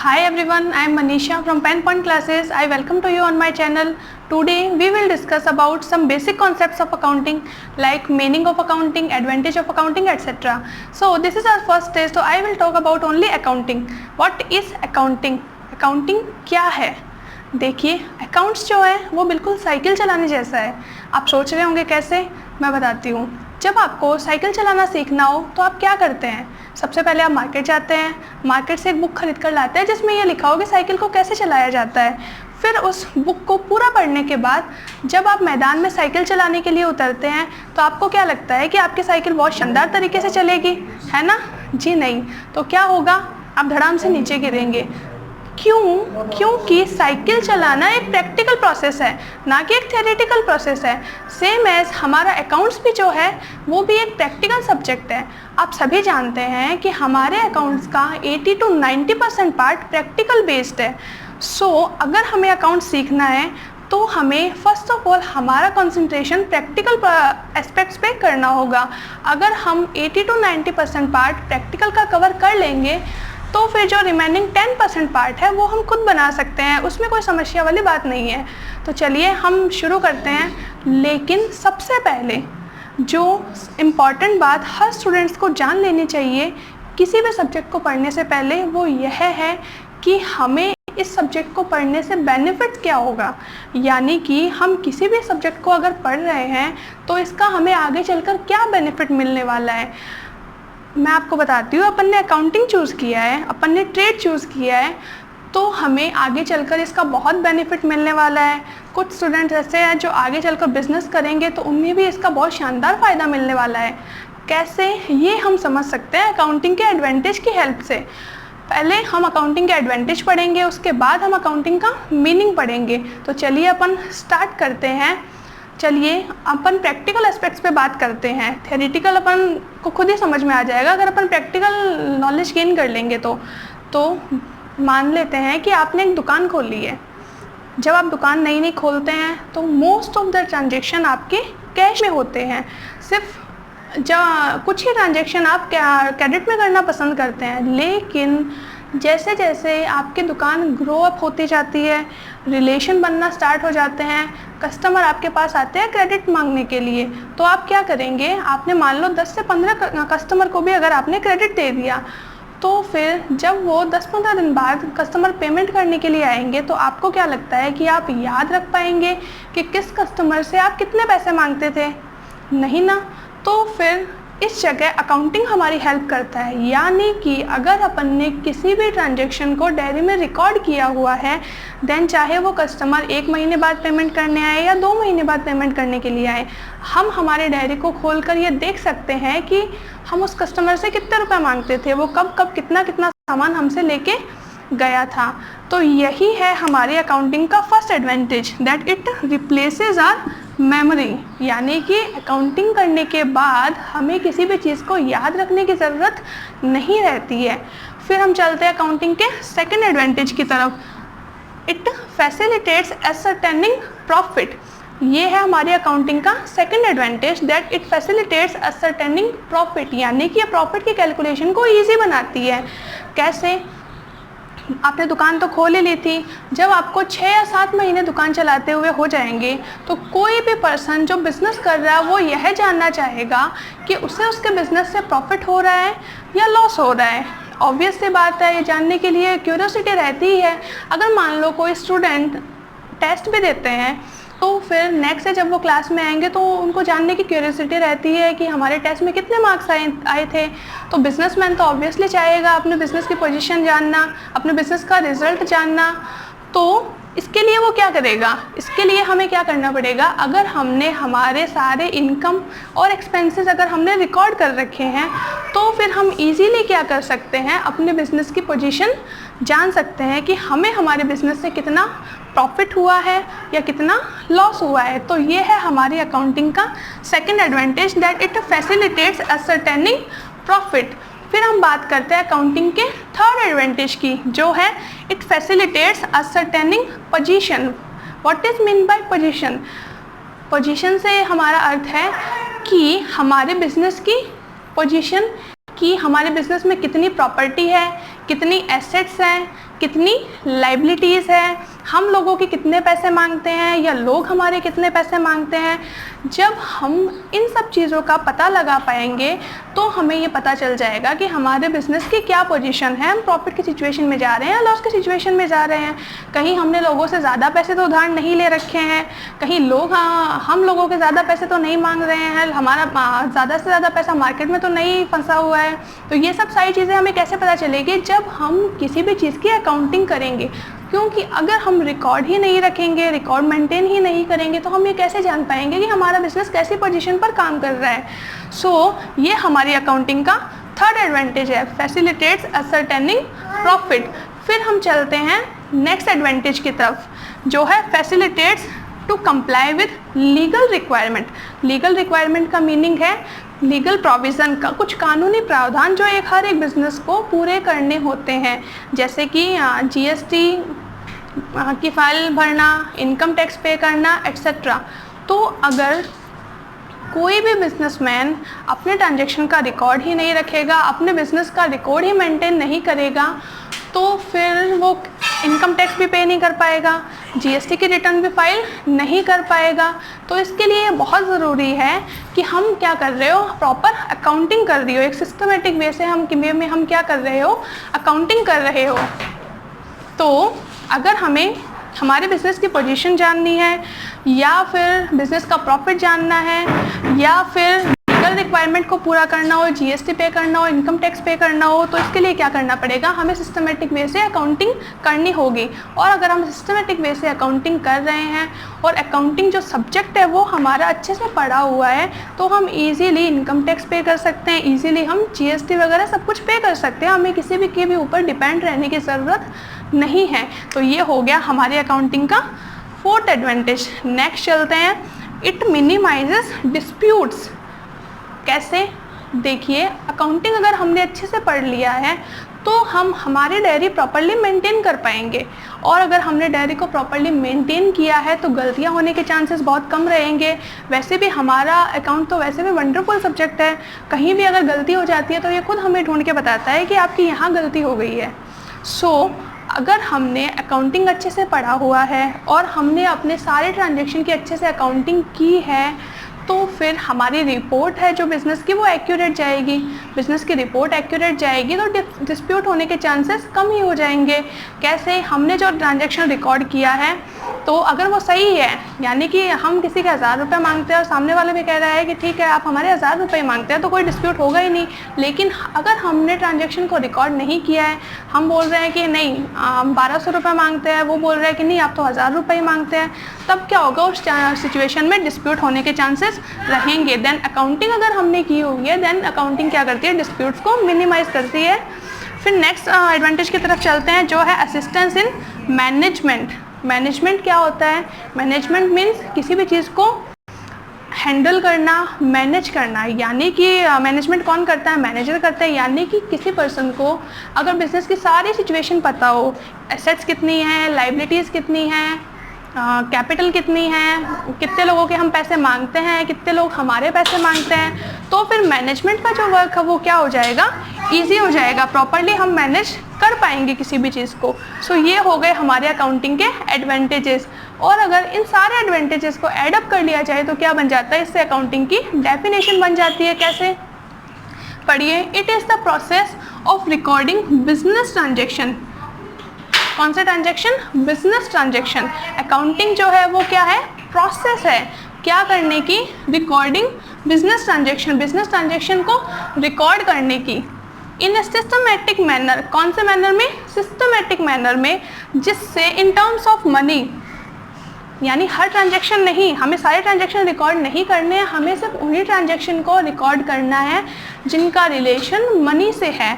Hi everyone, I am Manisha from Pen Point Classes. I welcome to you on my channel. Today we will discuss about some basic concepts of accounting like meaning of accounting, advantage of accounting, etc. So this is our first stage. So I will talk about only accounting. What is accounting? Accounting क्या है? देखिए accounts जो है वो बिल्कुल cycle चलाने जैसा है। आप सोच रहे होंगे कैसे, मैं बताती हूँ। जब आपको साइकिल चलाना सीखना हो तो आप क्या करते हैं? सबसे पहले आप मार्केट जाते हैं, मार्केट से एक बुक खरीद कर लाते हैं जिसमें ये लिखा हो कि साइकिल को कैसे चलाया जाता है। फिर उस बुक को पूरा पढ़ने के बाद जब आप मैदान में साइकिल चलाने के लिए उतरते हैं तो आपको क्या लगता है कि आपकी साइकिल बहुत शानदार तरीके से चलेगी, है ना? जी नहीं। तो क्या होगा? आप धड़ाम से नीचे गिरेंगे। क्यों? क्योंकि साइकिल चलाना एक प्रैक्टिकल प्रोसेस है, ना कि एक थ्योरेटिकल प्रोसेस है। सेम एज हमारा अकाउंट्स भी जो है वो भी एक प्रैक्टिकल सब्जेक्ट है। आप सभी जानते हैं कि हमारे अकाउंट्स का 80 to 90% पार्ट प्रैक्टिकल बेस्ड है। सो अगर हमें अकाउंट सीखना है तो हमें फर्स्ट ऑफ ऑल हमारा कंसंट्रेशन प्रैक्टिकल एस्पेक्ट्स पे करना होगा। अगर हम 80 to 90% पार्ट प्रैक्टिकल का कवर कर लेंगे तो फिर जो रिमेनिंग 10% पार्ट है वो हम खुद बना सकते हैं, उसमें कोई समस्या वाली बात नहीं है। तो चलिए हम शुरू करते हैं। लेकिन सबसे पहले जो इम्पॉर्टेंट बात हर स्टूडेंट्स को जान लेनी चाहिए किसी भी सब्जेक्ट को पढ़ने से पहले, वो यह है कि हमें इस सब्जेक्ट को पढ़ने से बेनिफिट क्या होगा। यानी कि हम किसी भी सब्जेक्ट को अगर पढ़ रहे हैं तो इसका हमें आगे चलकर क्या बेनिफिट मिलने वाला है। मैं आपको बताती हूँ, अपन ने अकाउंटिंग चूज़ किया है, अपन ने ट्रेड चूज़ किया है, तो हमें आगे चलकर इसका बहुत बेनिफिट मिलने वाला है। कुछ स्टूडेंट्स ऐसे हैं जो आगे चलकर बिजनेस करेंगे तो उन्हें भी इसका बहुत शानदार फ़ायदा मिलने वाला है। कैसे, ये हम समझ सकते हैं अकाउंटिंग के एडवांटेज की हेल्प से। पहले हम अकाउंटिंग के एडवांटेज पढ़ेंगे, उसके बाद हम अकाउंटिंग का मीनिंग पढ़ेंगे। तो चलिए अपन स्टार्ट करते हैं। चलिए अपन प्रैक्टिकल एस्पेक्ट्स पे बात करते हैं। थ्योरेटिकल अपन को खुद ही समझ में आ जाएगा अगर अपन प्रैक्टिकल नॉलेज गेन कर लेंगे तो मान लेते हैं कि आपने एक दुकान खोल ली है। जब आप दुकान नई नई खोलते हैं तो मोस्ट ऑफ द ट्रांजेक्शन आपके कैश में होते हैं। सिर्फ कुछ ही ट्रांजेक्शन आप क्रेडिट में करना पसंद करते हैं। लेकिन जैसे जैसे आपकी दुकान ग्रो अप होती जाती है, रिलेशन बनना स्टार्ट हो जाते हैं, कस्टमर आपके पास आते हैं क्रेडिट मांगने के लिए, तो आप क्या करेंगे? आपने मान लो 10 से 15 कस्टमर को भी अगर आपने क्रेडिट दे दिया तो फिर जब वो 10-15 दिन बाद कस्टमर पेमेंट करने के लिए आएंगे तो आपको क्या लगता है कि आप याद रख पाएंगे कि किस कस्टमर से आप कितने पैसे मांगते थे? नहीं ना। तो फिर इस जगह अकाउंटिंग हमारी हेल्प करता है। यानी कि अगर अपन ने किसी भी ट्रांजैक्शन को डायरी में रिकॉर्ड किया हुआ है, देन चाहे वो कस्टमर 1 महीने बाद पेमेंट करने आए या 2 महीने बाद पेमेंट करने के लिए आए, हम हमारे डायरी को खोलकर ये देख सकते हैं कि हम उस कस्टमर से कितने रुपए मांगते थे, वो कब कब कितना कितना सामान हमसे लेके गया था। तो यही है हमारी अकाउंटिंग का first advantage, that it replaces our memory. यानी कि अकाउंटिंग करने के बाद हमें किसी भी चीज़ को याद रखने की ज़रूरत नहीं रहती है। फिर हम चलते हैं अकाउंटिंग के सेकंड एडवांटेज की तरफ। It facilitates ascertaining profit. ये है हमारी अकाउंटिंग का second advantage, that it facilitates ascertaining profit. यानी कि ये प्रॉफिट की कैलकुलेशन को ईजी बनाती है। कैसे? आपने दुकान तो खोल ही ली थी, जब आपको 6 या 7 महीने दुकान चलाते हुए हो जाएंगे तो कोई भी पर्सन जो बिज़नेस कर रहा है वो यह जानना चाहेगा कि उसे उसके बिज़नेस से प्रॉफिट हो रहा है या लॉस हो रहा है। ऑब्वियस सी बात है, ये जानने के लिए क्यूरियोसिटी रहती ही है। अगर मान लो कोई स्टूडेंट टेस्ट भी देते हैं तो फिर नेक्स्ट से जब वो क्लास में आएंगे तो उनको जानने की क्यूरियोसिटी रहती है कि हमारे टेस्ट में कितने मार्क्स आए थे। तो बिजनेसमैन तो ऑब्वियसली चाहेगा अपने बिज़नेस की पोजीशन जानना, अपने बिज़नेस का रिज़ल्ट जानना। तो इसके लिए वो क्या करेगा? इसके लिए हमें क्या करना पड़ेगा? अगर हमने हमारे सारे इनकम और एक्सपेंसेस अगर हमने रिकॉर्ड कर रखे हैं तो फिर हम इजीली क्या कर सकते हैं? अपने बिज़नेस की पोजीशन जान सकते हैं कि हमें हमारे बिज़नेस से कितना प्रॉफिट हुआ है या कितना लॉस हुआ है। तो ये है हमारी अकाउंटिंग का second advantage, that it facilitates ascertaining profit. फिर हम बात करते हैं अकाउंटिंग के थर्ड एडवांटेज की, जो है it facilitates ascertaining position. What is mean by position? Position से हमारा अर्थ है कि हमारे बिजनेस की पोजीशन, कि हमारे बिजनेस में कितनी प्रॉपर्टी है, कितनी एसेट्स हैं, कितनी लाइबिलिटीज़ है, हम लोगों के कितने पैसे मांगते हैं या लोग हमारे कितने पैसे मांगते हैं। जब हम इन सब चीज़ों का पता लगा पाएंगे तो हमें ये पता चल जाएगा कि हमारे बिज़नेस की क्या पोजीशन है, हम प्रॉफिट की सिचुएशन में जा रहे हैं, लॉस की सिचुएशन में जा रहे हैं। कहीं हमने लोगों से ज़्यादा पैसे तो उधार नहीं ले रखे हैं, कहीं लोग हम लोगों के ज़्यादा पैसे तो नहीं मांग रहे हैं, हमारा ज़्यादा से ज़्यादा पैसा मार्केट में तो नहीं फंसा हुआ है। तो ये सब सारी चीज़ें हमें कैसे पता चलेगी, जब हम किसी भी चीज़ की अकाउंटिंग करेंगे। क्योंकि अगर हम रिकॉर्ड ही नहीं रखेंगे, रिकॉर्ड मेंटेन ही नहीं करेंगे, तो हम ये कैसे जान पाएंगे कि हमारा बिजनेस कैसी पोजीशन पर काम कर रहा है। ये हमारी अकाउंटिंग का थर्ड एडवांटेज है, फैसिलिटेट्स असरटेनिंग प्रॉफिट। फिर हम चलते हैं नेक्स्ट एडवांटेज की तरफ, जो है facilitates to comply with legal requirement. Legal requirement का मीनिंग है लीगल प्रोविज़न का, कुछ कानूनी प्रावधान जो हर एक बिज़नेस को पूरे करने होते हैं, जैसे कि जीएसटी की फाइल भरना, इनकम टैक्स पे करना एट्सेट्रा। तो अगर कोई भी बिजनेसमैन अपने ट्रांजैक्शन का रिकॉर्ड ही नहीं रखेगा, अपने बिज़नेस का रिकॉर्ड ही मेंटेन नहीं करेगा, तो फिर वो इनकम टैक्स भी पे नहीं कर पाएगा, जीएसटी की रिटर्न भी फाइल नहीं कर पाएगा। तो इसके लिए बहुत ज़रूरी है कि हम क्या कर रहे हो, प्रॉपर अकाउंटिंग कर रही हो, एक सिस्टमेटिक वे से हम क्या कर रहे हो, अकाउंटिंग कर रहे हो। तो अगर हमें हमारे बिज़नेस की पोजीशन जाननी है, या फिर बिज़नेस का प्रॉफिट जानना है, या फिर लीगल रिक्वायरमेंट को पूरा करना हो, जीएसटी पे करना हो, इनकम टैक्स पे करना हो, तो इसके लिए क्या करना पड़ेगा, हमें सिस्टमेटिक वे से अकाउंटिंग करनी होगी। और अगर हम सिस्टमेटिक वे से अकाउंटिंग कर रहे हैं और अकाउंटिंग जो सब्जेक्ट है वो हमारा अच्छे से पढ़ा हुआ है, तो हम ईज़िली इनकम टैक्स पे कर सकते हैं, ईज़िली हम जीएसटी वगैरह सब कुछ पे कर सकते हैं, हमें किसी भी के ऊपर डिपेंड रहने की ज़रूरत नहीं है। तो ये हो गया हमारी अकाउंटिंग का फोर्थ एडवांटेज। नेक्स्ट चलते हैं, इट मिनिमाइजेस डिस्प्यूट्स। कैसे, देखिए अकाउंटिंग अगर हमने अच्छे से पढ़ लिया है तो हम हमारी डायरी प्रॉपर्ली मेंटेन कर पाएंगे, और अगर हमने डायरी को प्रॉपर्ली मेंटेन किया है तो गलतियां होने के चांसेस बहुत कम रहेंगे। वैसे भी हमारा अकाउंट तो वैसे भी वंडरफुल सब्जेक्ट है, कहीं भी अगर गलती हो जाती है तो ये खुद हमें ढूंढ के बताता है कि आपकी यहाँ गलती हो गई है। अगर हमने अकाउंटिंग अच्छे से पढ़ा हुआ है और हमने अपने सारे ट्रांजैक्शन की अच्छे से अकाउंटिंग की है, तो फिर हमारी रिपोर्ट है जो बिज़नेस की वो एक्यूरेट जाएगी। बिज़नेस की रिपोर्ट एक्यूरेट जाएगी तो डिस्प्यूट होने के चांसेस कम ही हो जाएंगे। कैसे, हमने जो ट्रांजैक्शन रिकॉर्ड किया है तो अगर वो सही है, यानी कि हम किसी के 1000 रुपये मांगते हैं और सामने वाले भी कह रहा है कि ठीक है आप हमारे 1000 रुपये मांगते हैं, तो कोई डिस्प्यूट होगा ही नहीं। लेकिन अगर हमने ट्रांजैक्शन को रिकॉर्ड नहीं किया है, हम बोल रहे हैं कि नहीं 1200 रुपये मांगते हैं, वो बोल रहे हैं कि नहीं आप तो 1000 रुपये मांगते हैं, तब क्या होगा, उस सिचुएशन में डिस्प्यूट होने के चांसेस रहेंगे। देन अकाउंटिंग अगर हमने की हुई है, देन अकाउंटिंग क्या करती है, डिस्प्यूट्स को मिनिमाइज़ करती है। फिर नेक्स्ट एडवांटेज की तरफ चलते हैं, जो है असिस्टेंस इन मैनेजमेंट। मैनेजमेंट क्या होता है, मैनेजमेंट मीन्स किसी भी चीज़ को हैंडल करना, मैनेज करना। यानी कि मैनेजमेंट कौन करता है, मैनेजर करता है। यानी कि किसी पर्सन को अगर बिजनेस की सारी सिचुएशन पता हो, एसेट्स कितनी हैं, लाइबिलिटीज़ कितनी हैं, कैपिटल कितनी है, कितने लोगों के हम पैसे मांगते हैं, कितने लोग हमारे पैसे मांगते हैं, तो फिर मैनेजमेंट का जो वर्क है वो क्या हो जाएगा, इजी हो जाएगा, प्रॉपरली हम मैनेज कर पाएंगे किसी भी चीज़ को। ये हो गए हमारे अकाउंटिंग के एडवांटेजेस। और अगर इन सारे एडवांटेजेस को एडअप कर लिया जाए तो क्या बन जाता है, इससे अकाउंटिंग की डेफिनेशन बन जाती है। कैसे, पढ़िए, it is the process of recording business transaction. कौन से ट्रांजैक्शन, बिजनेस ट्रांजैक्शन। अकाउंटिंग जो है वो क्या है, प्रोसेस है क्या करने की, recording business transaction, business transaction को रिकॉर्ड करने की इन ए सिस्टमेटिक मैनर। कौन से मैनर में, सिस्टमेटिक मैनर में, जिससे इन टर्म्स ऑफ मनी, यानी हर ट्रांजैक्शन नहीं, हमें सारे ट्रांजैक्शन रिकॉर्ड नहीं करने हैं, हमें सिर्फ उन्हीं ट्रांजैक्शन को रिकॉर्ड करना है जिनका रिलेशन मनी से है।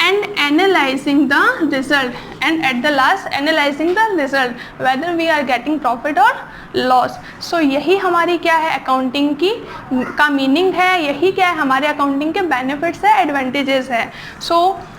And analyzing the result, and at the last analyzing the result whether we are getting profit or loss। यही हमारी क्या है, अकाउंटिंग की का मीनिंग है, यही क्या है हमारे अकाउंटिंग के बेनिफिट्स है, एडवांटेजेस है।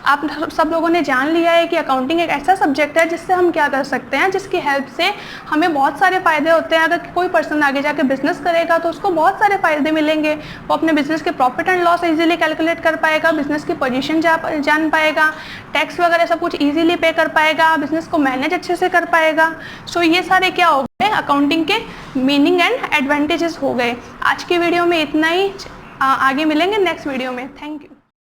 आप सब लोगों ने जान लिया है कि अकाउंटिंग एक ऐसा सब्जेक्ट है जिससे हम क्या कर सकते हैं, जिसकी हेल्प से हमें बहुत सारे फ़ायदे होते हैं। अगर कोई पर्सन आगे जाके बिजनेस करेगा तो उसको बहुत सारे फ़ायदे मिलेंगे, वो अपने बिजनेस के profit and loss easily calculate कर पाएगा, बिजनेस की पोजीशन जान पाएगा, टैक्स वगैरह सब कुछ इजीली पे कर पाएगा, बिजनेस को मैनेज अच्छे से कर पाएगा। सो ये सारे क्या हो गए अकाउंटिंग के मीनिंग एंड एडवांटेजेस हो गए। आज की वीडियो में इतना ही, आगे मिलेंगे नेक्स्ट वीडियो में। Thank you.